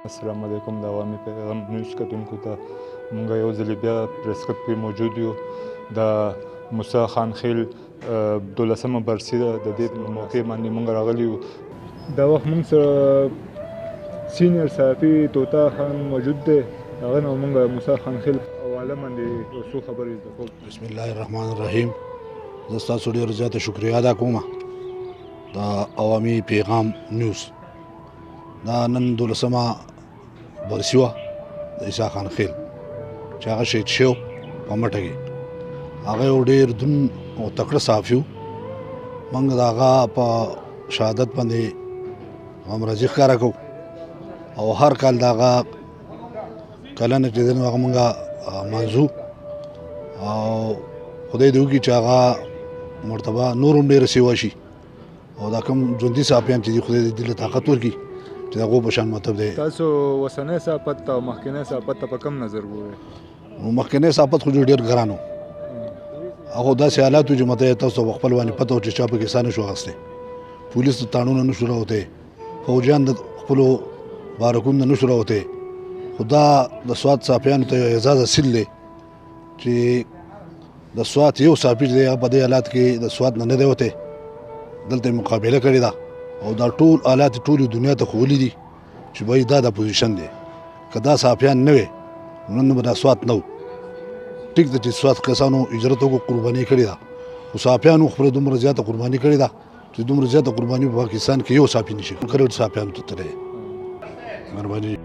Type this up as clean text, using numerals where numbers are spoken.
السلام علیکم د عوامي پیغام نیوز کتونکو ته مونږ یو ځل بیا پریس کلب کې موجود یو د موسی خان خیل 12مه برسي ده د دې موقع باندې مونږ راغلي یو دا وخت مونږ سره سینیر صحافي طوطا خان موجود دی هغه نه مونږ موسی خان خیل حواله باندې یو څو خبرې زده کوو. بسم الله الرحمن الرحیم. زه ستاسو ډېر زیاته شکریه ادا کوم د عوامي پیغام نیوز. دا نن 12مه برسي وه د عیسی خان خیل چې هغه شهید شو په مټه کې. هغه یو ډېر دون او تکړه صحافي و. موږ د هغه په شهادت باندې غمرازي ښکاره کوو او هر کال د هغه کلنه چې دی نو هغه موږ منځو او خدای دې وکړي چې هغه مرتبه نور هم ډېره سیوا شي او دا کوم ژوندي صحافیان چې دي خدای دې دې له طاقت ورکړي چې د هغو په شان مطلب دی. تاسو اوسنی صحافت ته او مخکینی صحافت ته په کوم نظر ګورئ؟ نو مخکینی صحافت خو ډېر ګران و. هغه داسې حالات و چې ماته تاسو په خپل باندې پته و چې چا پکې ساه نه شو اخیستی. پولیس تاڼونه نه شو راوتی، فوجیان د خپلو بارکونو نه شو راوتی. خو دا د سوات صحافیانو ته یو اعزاز حاصل دی چې د سوات یو صحافي دی هغه په دې حالات کې د سوات نه نه دی وتی، دلته یې مقابله کړې ده او دا ټول حالات ټولې دنیا ته ښوولي دي چې بهی دا د پوزیشن دی. که دا صحافیان نه وی نن به دا سوات نه و. ټیک ده چې سوات کسانو هجرت وکړو، قرباني کړې ده، خو صحافیانو خپله دومره زیاته قرباني کړې ده چې دومره زیاته قرباني په پاکستان کې یو صحافي نشي کړی. صحافیانو ته تللی. مهرباني.